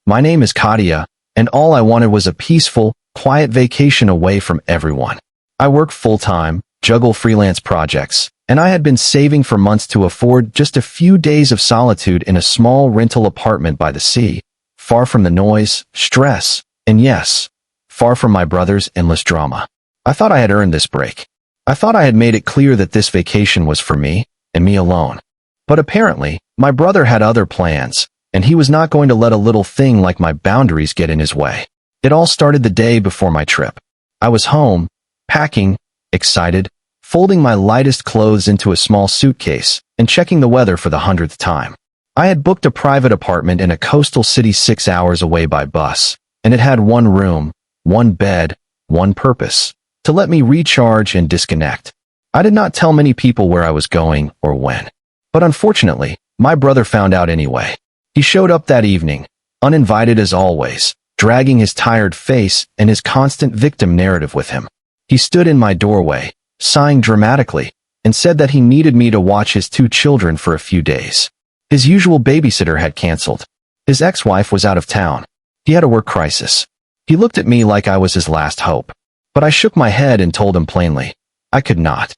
My name is Katya, and all I wanted was a peaceful, quiet vacation away from everyone. I work full-time, juggle freelance projects, and I had been saving for months to afford just a few days of solitude in a small rental apartment by the sea, far from the noise, stress, and yes, far from my brother's endless drama. I thought I had earned this break. I thought I had made it clear that this vacation was for me, and me alone. But apparently, my brother had other plans, and he was not going to let a little thing like my boundaries get in his way. It all started the day before my trip. I was home, packing, excited, folding my lightest clothes into a small suitcase, and checking the weather for the 100th time. I had booked a private apartment in a coastal city 6 hours away by bus, and it had one room, one bed, one purpose: to let me recharge and disconnect. I did not tell many people where I was going or when. But unfortunately, my brother found out anyway. He showed up that evening, uninvited as always, dragging his tired face and his constant victim narrative with him. He stood in my doorway, sighing dramatically, and said that he needed me to watch his 2 children for a few days. His usual babysitter had canceled. His ex-wife was out of town. He had a work crisis. He looked at me like I was his last hope. But I shook my head and told him plainly, I could not.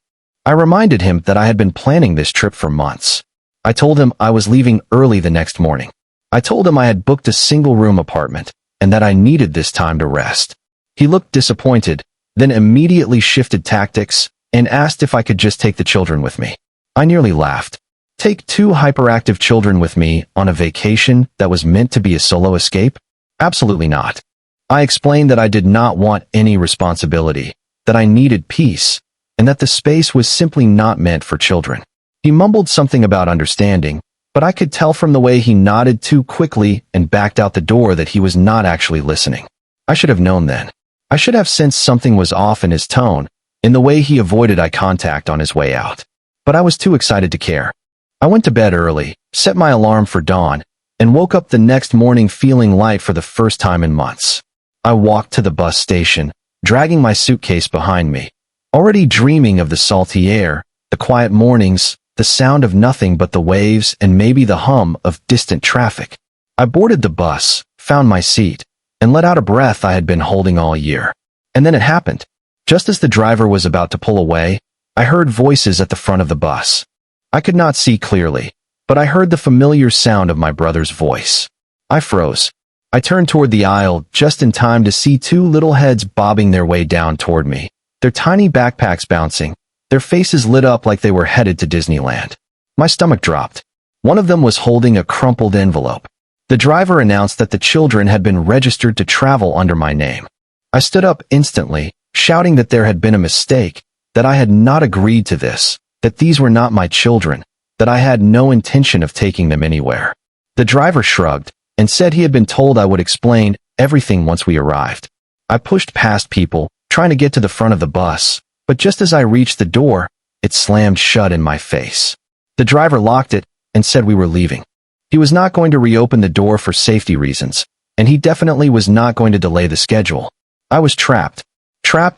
I reminded him that I had been planning this trip for months. I told him I was leaving early the next morning. I told him I had booked a single-room apartment, and that I needed this time to rest. He looked disappointed, then immediately shifted tactics, and asked if I could just take the children with me. I nearly laughed. Take 2 hyperactive children with me on a vacation that was meant to be a solo escape? Absolutely not. I explained that I did not want any responsibility, that I needed peace, and that the space was simply not meant for children. He mumbled something about understanding, but I could tell from the way he nodded too quickly and backed out the door that he was not actually listening. I should have known then. I should have sensed something was off in his tone, in the way he avoided eye contact on his way out. But I was too excited to care. I went to bed early, set my alarm for dawn, and woke up the next morning feeling light for the first time in months. I walked to the bus station, dragging my suitcase behind me, already dreaming of the salty air, the quiet mornings, the sound of nothing but the waves and maybe the hum of distant traffic. I boarded the bus, found my seat, and let out a breath I had been holding all year. And then it happened. Just as the driver was about to pull away, I heard voices at the front of the bus. I could not see clearly, but I heard the familiar sound of my brother's voice. I froze. I turned toward the aisle just in time to see 2 little heads bobbing their way down toward me, their tiny backpacks bouncing, their faces lit up like they were headed to Disneyland. My stomach dropped. One of them was holding a crumpled envelope. The driver announced that the children had been registered to travel under my name. I stood up instantly, shouting that there had been a mistake, that I had not agreed to this, that these were not my children, that I had no intention of taking them anywhere. The driver shrugged and said he had been told I would explain everything once we arrived. I pushed past people, trying to get to the front of the bus, but just as I reached the door, it slammed shut in my face. The driver locked it and said we were leaving. He was not going to reopen the door for safety reasons, and he definitely was not going to delay the schedule. I was trapped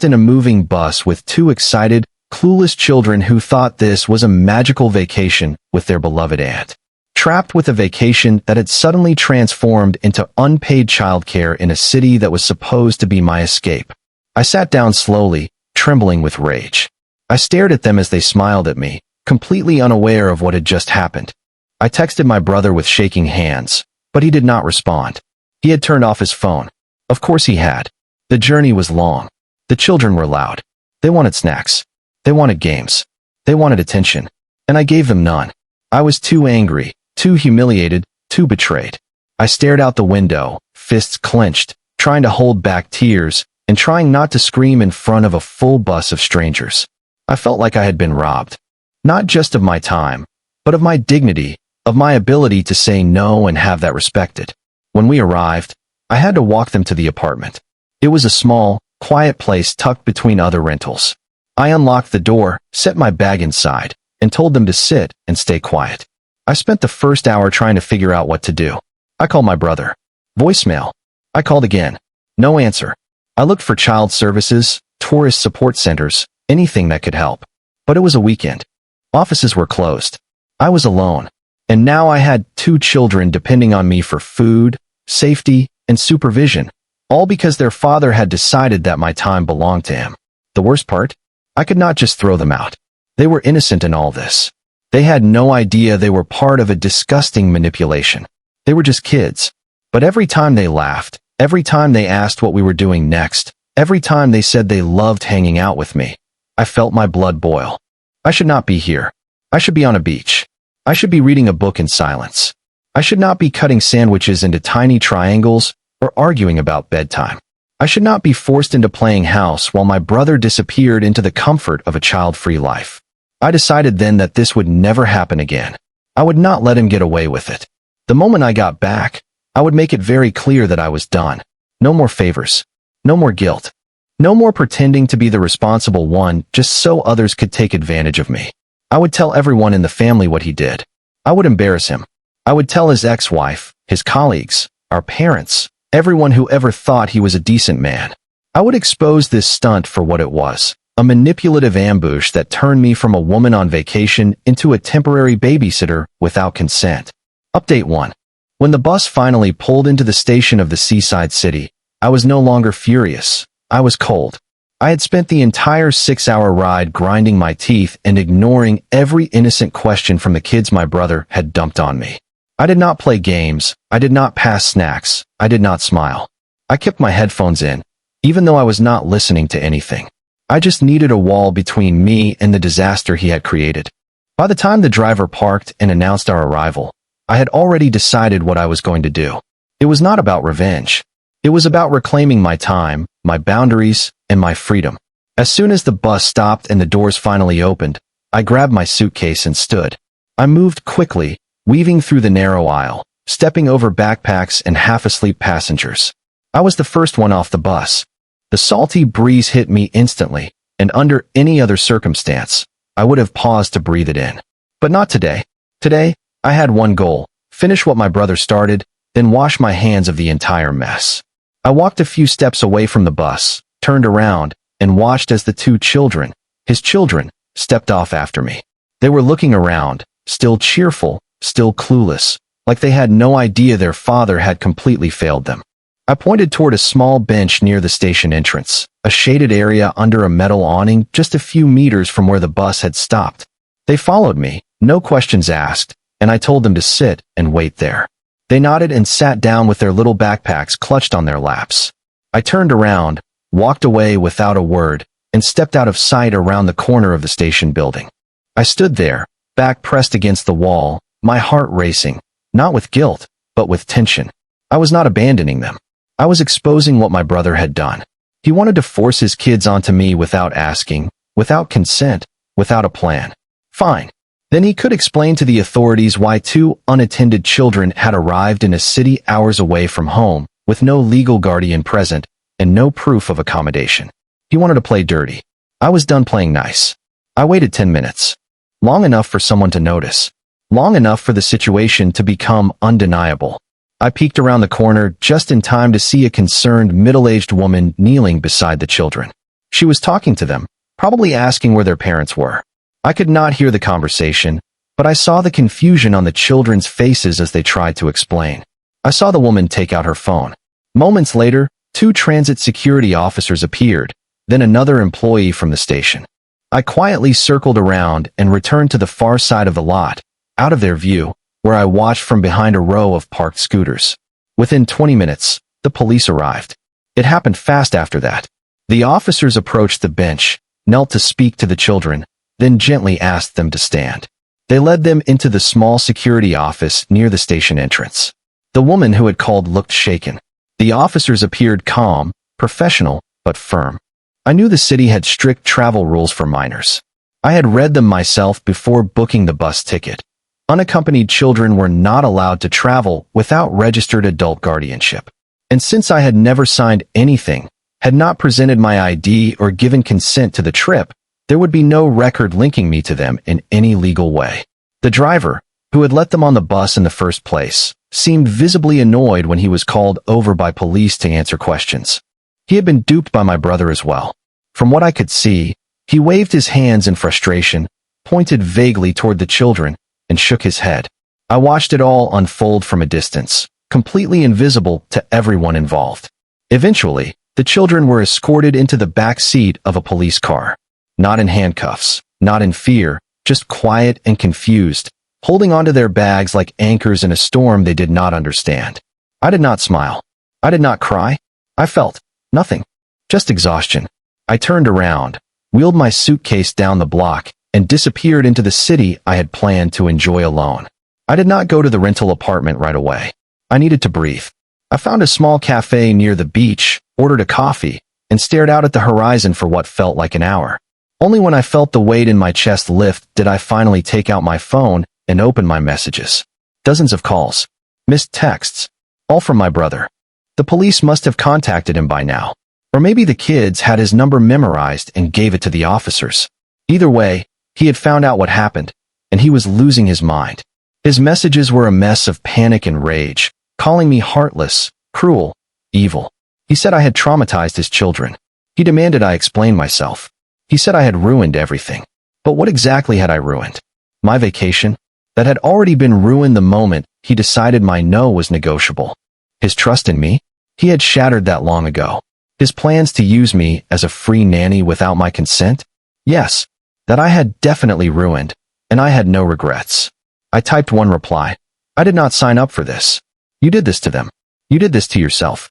in a moving bus with 2 excited, clueless children who thought this was a magical vacation with their beloved aunt. Trapped with a vacation that had suddenly transformed into unpaid childcare in a city that was supposed to be my escape. I sat down slowly, trembling with rage. I stared at them as they smiled at me, completely unaware of what had just happened. I texted my brother with shaking hands, but he did not respond. He had turned off his phone. Of course he had. The journey was long. The children were loud. They wanted snacks. They wanted games. They wanted attention. And I gave them none. I was too angry, too humiliated, too betrayed. I stared out the window, fists clenched, trying to hold back tears, and trying not to scream in front of a full bus of strangers. I felt like I had been robbed. Not just of my time, but of my dignity, of my ability to say no and have that respected. When we arrived, I had to walk them to the apartment. It was a small, quiet place tucked between other rentals. I unlocked the door, set my bag inside, and told them to sit and stay quiet. I spent the first hour trying to figure out what to do. I called my brother. Voicemail. I called again. No answer. I looked for child services, tourist support centers, anything that could help. But it was a weekend. Offices were closed. I was alone. And now I had 2 children depending on me for food, safety, and supervision, all because their father had decided that my time belonged to him. The worst part? I could not just throw them out. They were innocent in all this. They had no idea they were part of a disgusting manipulation. They were just kids. But every time they laughed, every time they asked what we were doing next, every time they said they loved hanging out with me, I felt my blood boil. I should not be here. I should be on a beach. I should be reading a book in silence. I should not be cutting sandwiches into tiny triangles or arguing about bedtime. I should not be forced into playing house while my brother disappeared into the comfort of a child-free life. I decided then that this would never happen again. I would not let him get away with it. The moment I got back, I would make it very clear that I was done. No more favors. No more guilt. No more pretending to be the responsible one just so others could take advantage of me. I would tell everyone in the family what he did. I would embarrass him. I would tell his ex-wife, his colleagues, our parents, everyone who ever thought he was a decent man. I would expose this stunt for what it was, a manipulative ambush that turned me from a woman on vacation into a temporary babysitter without consent. Update 1. When the bus finally pulled into the station of the seaside city, I was no longer furious. I was cold. I had spent the entire 6-hour ride grinding my teeth and ignoring every innocent question from the kids my brother had dumped on me. I did not play games. I did not pass snacks. I did not smile. I kept my headphones in, even though I was not listening to anything. I just needed a wall between me and the disaster he had created. By the time the driver parked and announced our arrival, I had already decided what I was going to do. It was not about revenge. It was about reclaiming my time, my boundaries, and my freedom. As soon as the bus stopped and the doors finally opened, I grabbed my suitcase and stood. I moved quickly, weaving through the narrow aisle, stepping over backpacks and half-asleep passengers. I was the first one off the bus. The salty breeze hit me instantly, and under any other circumstance, I would have paused to breathe it in. But not today. Today, I had one goal: finish what my brother started, then wash my hands of the entire mess. I walked a few steps away from the bus, turned around, and watched as the two children, his children, stepped off after me. They were looking around, still cheerful, still clueless, like they had no idea their father had completely failed them. I pointed toward a small bench near the station entrance, a shaded area under a metal awning just a few meters from where the bus had stopped. They followed me, no questions asked, and I told them to sit and wait there. They nodded and sat down with their little backpacks clutched on their laps. I turned around, walked away without a word, and stepped out of sight around the corner of the station building. I stood there, back pressed against the wall, my heart racing, not with guilt, but with tension. I was not abandoning them. I was exposing what my brother had done. He wanted to force his kids onto me without asking, without consent, without a plan. Fine. Then he could explain to the authorities why 2 unattended children had arrived in a city hours away from home, with no legal guardian present, and no proof of accommodation. He wanted to play dirty. I was done playing nice. I waited 10 minutes. Long enough for someone to notice. Long enough for the situation to become undeniable. I peeked around the corner just in time to see a concerned middle-aged woman kneeling beside the children. She was talking to them, probably asking where their parents were. I could not hear the conversation, but I saw the confusion on the children's faces as they tried to explain. I saw the woman take out her phone. Moments later, 2 transit security officers appeared, then another employee from the station. I quietly circled around and returned to the far side of the lot, out of their view, where I watched from behind a row of parked scooters. Within 20 minutes, the police arrived. It happened fast after that. The officers approached the bench, knelt to speak to the children, then gently asked them to stand. They led them into the small security office near the station entrance. The woman who had called looked shaken. The officers appeared calm, professional, but firm. I knew the city had strict travel rules for minors. I had read them myself before booking the bus ticket. Unaccompanied children were not allowed to travel without registered adult guardianship. And since I had never signed anything, had not presented my ID or given consent to the trip, there would be no record linking me to them in any legal way. The driver, who had let them on the bus in the first place, seemed visibly annoyed when he was called over by police to answer questions. He had been duped by my brother as well. From what I could see, he waved his hands in frustration, pointed vaguely toward the children, and shook his head. I watched it all unfold from a distance, completely invisible to everyone involved. Eventually, the children were escorted into the back seat of a police car. Not in handcuffs, not in fear, just quiet and confused, holding onto their bags like anchors in a storm they did not understand. I did not smile. I did not cry. I felt nothing. Just exhaustion. I turned around, wheeled my suitcase down the block, and disappeared into the city I had planned to enjoy alone. I did not go to the rental apartment right away. I needed to breathe. I found a small cafe near the beach, ordered a coffee, and stared out at the horizon for what felt like an hour. Only when I felt the weight in my chest lift did I finally take out my phone and open my messages. Dozens of calls. Missed texts. All from my brother. The police must have contacted him by now. Or maybe the kids had his number memorized and gave it to the officers. Either way, he had found out what happened, and he was losing his mind. His messages were a mess of panic and rage, calling me heartless, cruel, evil. He said I had traumatized his children. He demanded I explain myself. He said I had ruined everything. But what exactly had I ruined? My vacation? That had already been ruined the moment he decided my no was negotiable. His trust in me? He had shattered that long ago. His plans to use me as a free nanny without my consent? Yes, that I had definitely ruined, and I had no regrets. I typed one reply. I did not sign up for this. You did this to them. You did this to yourself.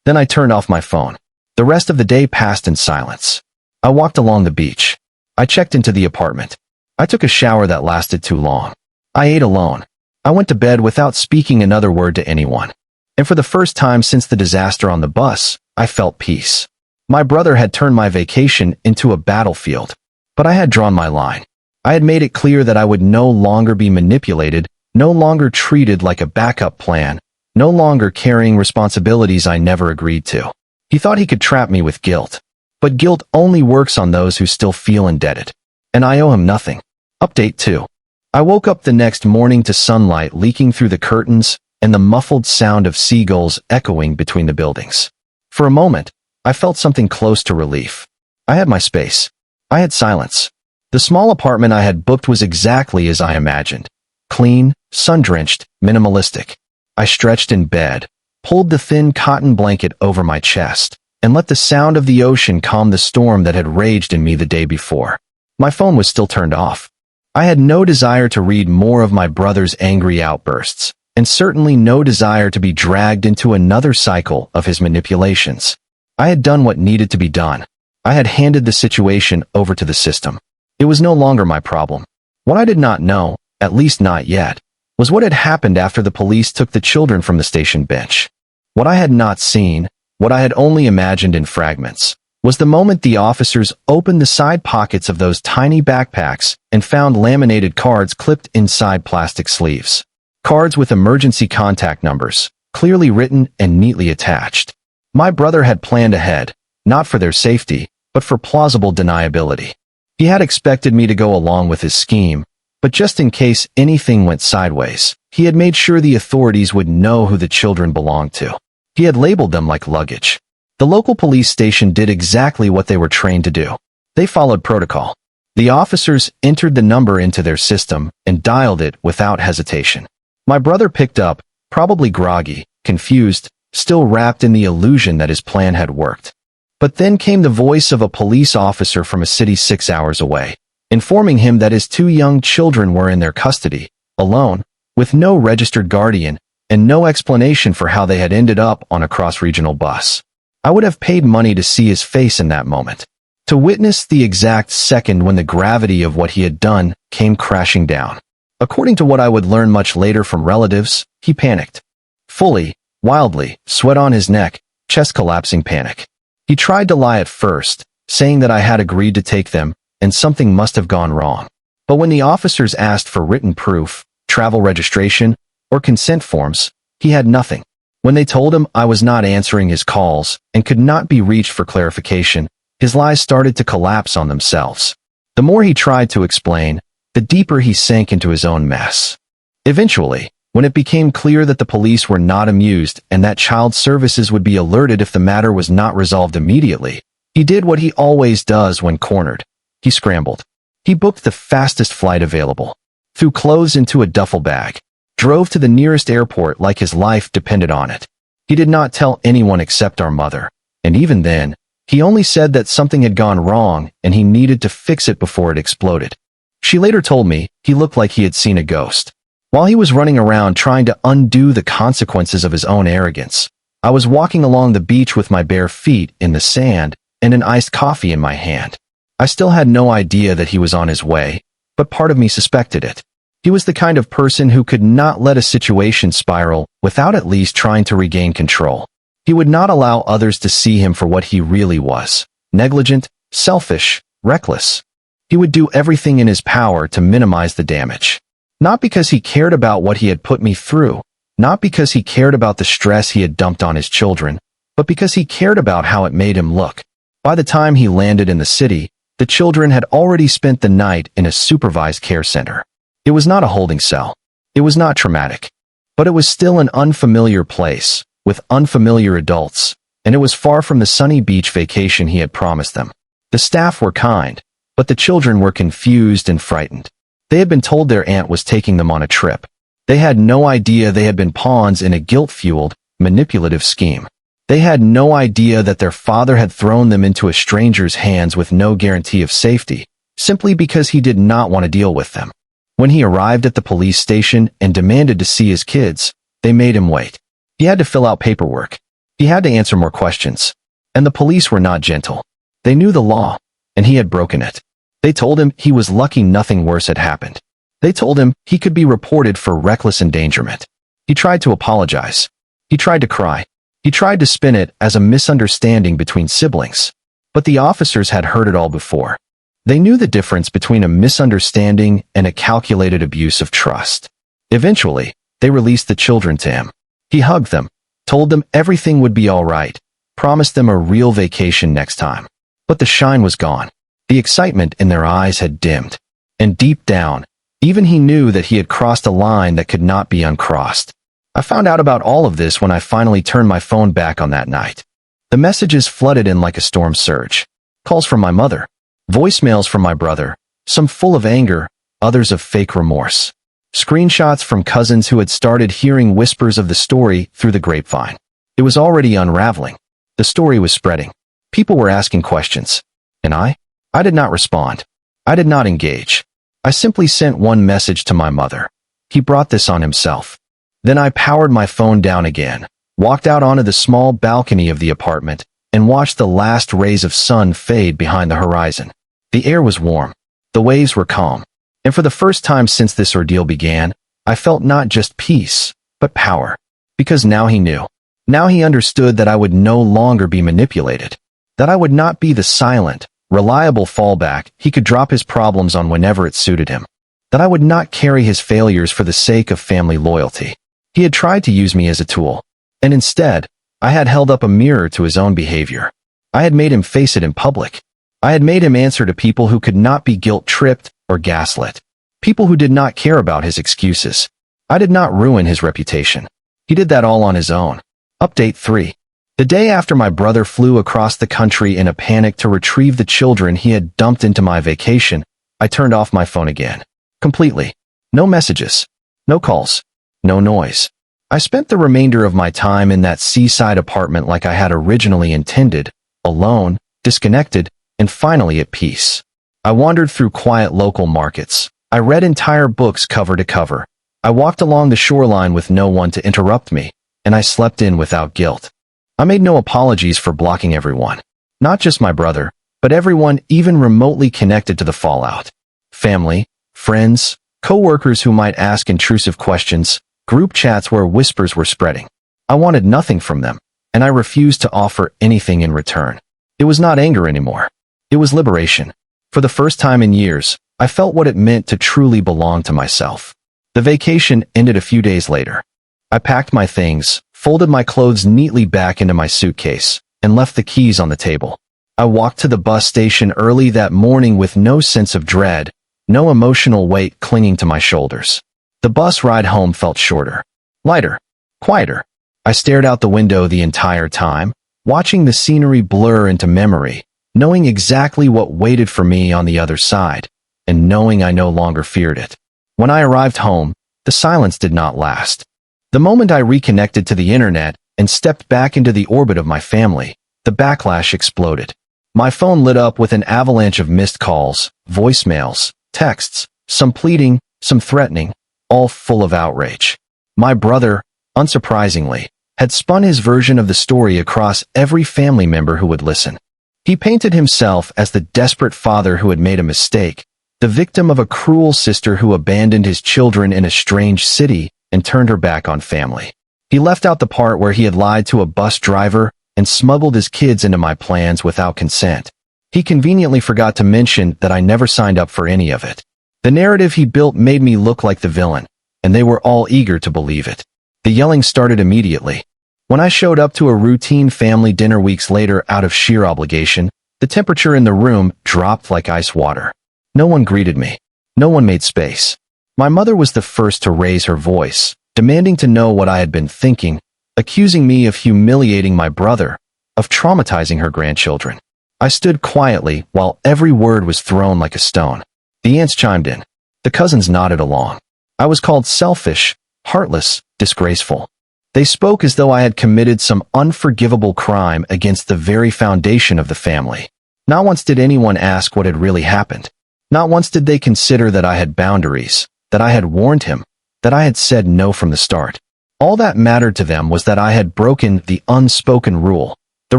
Then I turned off my phone. The rest of the day passed in silence. I walked along the beach. I checked into the apartment. I took a shower that lasted too long. I ate alone. I went to bed without speaking another word to anyone. And for the first time since the disaster on the bus, I felt peace. My brother had turned my vacation into a battlefield. But I had drawn my line. I had made it clear that I would no longer be manipulated, no longer treated like a backup plan, no longer carrying responsibilities I never agreed to. He thought he could trap me with guilt. But guilt only works on those who still feel indebted. And I owe him nothing. Update 2. I woke up the next morning to sunlight leaking through the curtains and the muffled sound of seagulls echoing between the buildings. For a moment, I felt something close to relief. I had my space. I had silence. The small apartment I had booked was exactly as I imagined. Clean, sun-drenched, minimalistic. I stretched in bed, pulled the thin cotton blanket over my chest, and let the sound of the ocean calm the storm that had raged in me the day before. My phone was still turned off. I had no desire to read more of my brother's angry outbursts, and certainly no desire to be dragged into another cycle of his manipulations. I had done what needed to be done. I had handed the situation over to the system. It was no longer my problem. What I did not know, at least not yet, was what had happened after the police took the children from the station bench. What I had not seen, what I had only imagined in fragments, was the moment the officers opened the side pockets of those tiny backpacks and found laminated cards clipped inside plastic sleeves. Cards with emergency contact numbers, clearly written and neatly attached. My brother had planned ahead, not for their safety, but for plausible deniability. He had expected me to go along with his scheme, but just in case anything went sideways, he had made sure the authorities would know who the children belonged to. He had labeled them like luggage. The local police station did exactly what they were trained to do. They followed protocol. The officers entered the number into their system and dialed it without hesitation. My brother picked up, probably groggy, confused, still wrapped in the illusion that his plan had worked. But then came the voice of a police officer from a city 6 hours away, informing him that his 2 young children were in their custody, alone, with no registered guardian, and no explanation for how they had ended up on a cross-regional bus. I would have paid money to see his face in that moment, to witness the exact second when the gravity of what he had done came crashing down. According to what I would learn much later from relatives, he panicked. Fully, wildly, sweat on his neck, chest collapsing panic. He tried to lie at first, saying that I had agreed to take them, and something must have gone wrong. But when the officers asked for written proof, travel registration, or consent forms, he had nothing. When they told him I was not answering his calls and could not be reached for clarification, his lies started to collapse on themselves. The more he tried to explain, the deeper he sank into his own mess. Eventually, when it became clear that the police were not amused and that child services would be alerted if the matter was not resolved immediately, he did what he always does when cornered. He scrambled. He booked the fastest flight available, threw clothes into a duffel bag, drove to the nearest airport like his life depended on it. He did not tell anyone except our mother, and even then, he only said that something had gone wrong and he needed to fix it before it exploded. She later told me he looked like he had seen a ghost. While he was running around trying to undo the consequences of his own arrogance, I was walking along the beach with my bare feet in the sand and an iced coffee in my hand. I still had no idea that he was on his way, but part of me suspected it. He was the kind of person who could not let a situation spiral without at least trying to regain control. He would not allow others to see him for what he really was: negligent, selfish, reckless. He would do everything in his power to minimize the damage. Not because he cared about what he had put me through, not because he cared about the stress he had dumped on his children, but because he cared about how it made him look. By the time he landed in the city, the children had already spent the night in a supervised care center. It was not a holding cell. It was not traumatic. But it was still an unfamiliar place, with unfamiliar adults, and it was far from the sunny beach vacation he had promised them. The staff were kind, but the children were confused and frightened. They had been told their aunt was taking them on a trip. They had no idea they had been pawns in a guilt-fueled, manipulative scheme. They had no idea that their father had thrown them into a stranger's hands with no guarantee of safety, simply because he did not want to deal with them. When he arrived at the police station and demanded to see his kids, they made him wait. He had to fill out paperwork. He had to answer more questions. And the police were not gentle. They knew the law, and he had broken it. They told him he was lucky nothing worse had happened. They told him he could be reported for reckless endangerment. He tried to apologize. He tried to cry. He tried to spin it as a misunderstanding between siblings. But the officers had heard it all before. They knew the difference between a misunderstanding and a calculated abuse of trust. Eventually, they released the children to him. He hugged them, told them everything would be all right, promised them a real vacation next time. But the shine was gone. The excitement in their eyes had dimmed. And deep down, even he knew that he had crossed a line that could not be uncrossed. I found out about all of this when I finally turned my phone back on that night. The messages flooded in like a storm surge. Calls from my mother. Voicemails from my brother, some full of anger, others of fake remorse. Screenshots from cousins who had started hearing whispers of the story through the grapevine. It was already unraveling. The story was spreading. People were asking questions. And I did not respond. I did not engage. I simply sent one message to my mother. He brought this on himself. Then I powered my phone down again, walked out onto the small balcony of the apartment, and watched the last rays of sun fade behind the horizon. The air was warm. The waves were calm. And for the first time since this ordeal began, I felt not just peace, but power. Because now he knew. Now he understood that I would no longer be manipulated. That I would not be the silent, reliable fallback he could drop his problems on whenever it suited him. That I would not carry his failures for the sake of family loyalty. He had tried to use me as a tool. And instead, I had held up a mirror to his own behavior. I had made him face it in public. I had made him answer to people who could not be guilt-tripped or gaslit. People who did not care about his excuses. I did not ruin his reputation. He did that all on his own. Update 3. The day after my brother flew across the country in a panic to retrieve the children he had dumped into my vacation, I turned off my phone again. Completely. No messages. No calls. No noise. I spent the remainder of my time in that seaside apartment like I had originally intended, alone, disconnected, and finally at peace. I wandered through quiet local markets. I read entire books cover to cover. I walked along the shoreline with no one to interrupt me, and I slept in without guilt. I made no apologies for blocking everyone. Not just my brother, but everyone even remotely connected to the fallout. Family, friends, co-workers who might ask intrusive questions, group chats where whispers were spreading. I wanted nothing from them, and I refused to offer anything in return. It was not anger anymore. It was liberation. For the first time in years, I felt what it meant to truly belong to myself. The vacation ended a few days later. I packed my things, folded my clothes neatly back into my suitcase, and left the keys on the table. I walked to the bus station early that morning with no sense of dread, no emotional weight clinging to my shoulders. The bus ride home felt shorter, lighter, quieter. I stared out the window the entire time, watching the scenery blur into memory, knowing exactly what waited for me on the other side, and knowing I no longer feared it. When I arrived home, The silence did not last. The moment I reconnected to the internet and stepped back into the orbit of my family, the backlash exploded. My phone lit up with an avalanche of missed calls, voicemails, texts, some pleading, some threatening, all full of outrage. My brother, unsurprisingly, had spun his version of the story across every family member who would listen. He painted himself as the desperate father who had made a mistake, the victim of a cruel sister who abandoned his children in a strange city and turned her back on family. He left out the part where he had lied to a bus driver and smuggled his kids into my plans without consent. He conveniently forgot to mention that I never signed up for any of it. The narrative he built made me look like the villain, and they were all eager to believe it. The yelling started immediately. When I showed up to a routine family dinner weeks later out of sheer obligation, the temperature in the room dropped like ice water. No one greeted me. No one made space. My mother was the first to raise her voice, demanding to know what I had been thinking, accusing me of humiliating my brother, of traumatizing her grandchildren. I stood quietly while every word was thrown like a stone. The aunts chimed in. The cousins nodded along. I was called selfish, heartless, disgraceful. They spoke as though I had committed some unforgivable crime against the very foundation of the family. Not once did anyone ask what had really happened. Not once did they consider that I had boundaries, that I had warned him, that I had said no from the start. All that mattered to them was that I had broken the unspoken rule. The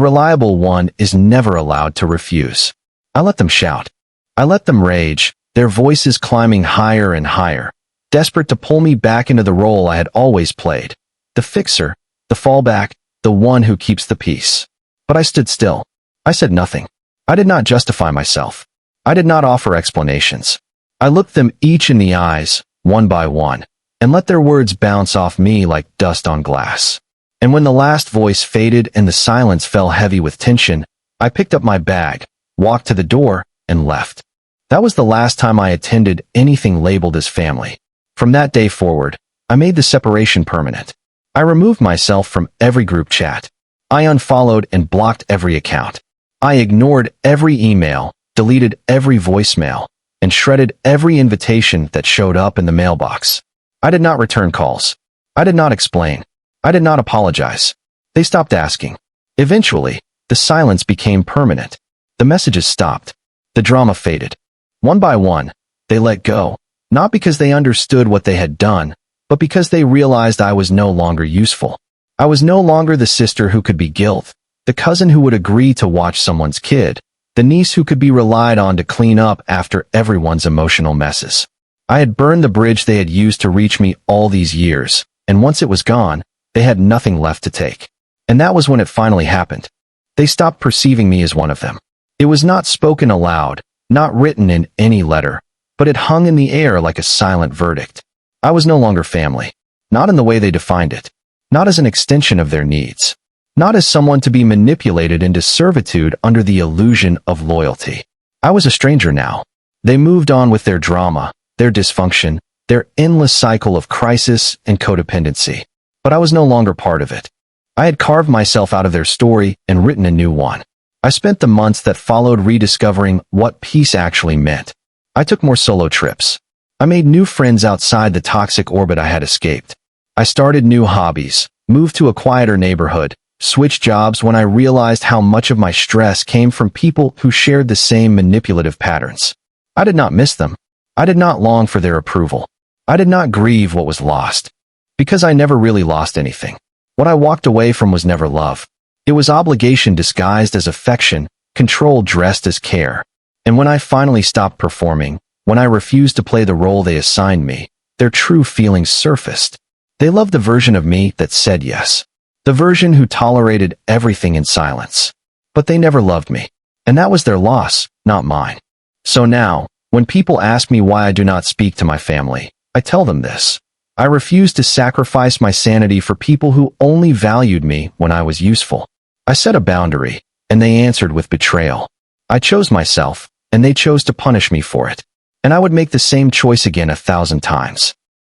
reliable one is never allowed to refuse. I let them shout. I let them rage, their voices climbing higher and higher, desperate to pull me back into the role I had always played. The fixer, the fallback, the one who keeps the peace. But I stood still. I said nothing. I did not justify myself. I did not offer explanations. I looked them each in the eyes, one by one, and let their words bounce off me like dust on glass. And when the last voice faded and the silence fell heavy with tension, I picked up my bag, walked to the door, and left. That was the last time I attended anything labeled as family. From that day forward, I made the separation permanent. I removed myself from every group chat. I unfollowed and blocked every account. I ignored every email, deleted every voicemail, and shredded every invitation that showed up in the mailbox. I did not return calls. I did not explain. I did not apologize. They stopped asking. Eventually, the silence became permanent. The messages stopped. The drama faded. One by one, they let go, not because they understood what they had done, but because they realized I was no longer useful. I was no longer the sister who could be guilt, the cousin who would agree to watch someone's kid, the niece who could be relied on to clean up after everyone's emotional messes. I had burned the bridge they had used to reach me all these years, and once it was gone, they had nothing left to take. And that was when it finally happened. They stopped perceiving me as one of them. It was not spoken aloud, not written in any letter, but it hung in the air like a silent verdict. I was no longer family, not in the way they defined it, not as an extension of their needs, not as someone to be manipulated into servitude under the illusion of loyalty. I was a stranger now. They moved on with their drama, their dysfunction, their endless cycle of crisis and codependency. But I was no longer part of it. I had carved myself out of their story and written a new one. I spent the months that followed rediscovering what peace actually meant. I took more solo trips. I made new friends outside the toxic orbit I had escaped. I started new hobbies, moved to a quieter neighborhood, switched jobs when I realized how much of my stress came from people who shared the same manipulative patterns. I did not miss them. I did not long for their approval. I did not grieve what was lost. Because I never really lost anything. What I walked away from was never love. It was obligation disguised as affection, control dressed as care. And when I finally stopped performing, when I refused to play the role they assigned me, their true feelings surfaced. They loved the version of me that said yes. The version who tolerated everything in silence. But they never loved me. And that was their loss, not mine. So now, when people ask me why I do not speak to my family, I tell them this. I refused to sacrifice my sanity for people who only valued me when I was useful. I set a boundary, and they answered with betrayal. I chose myself, and they chose to punish me for it. And I would make the same choice again 1,000 times.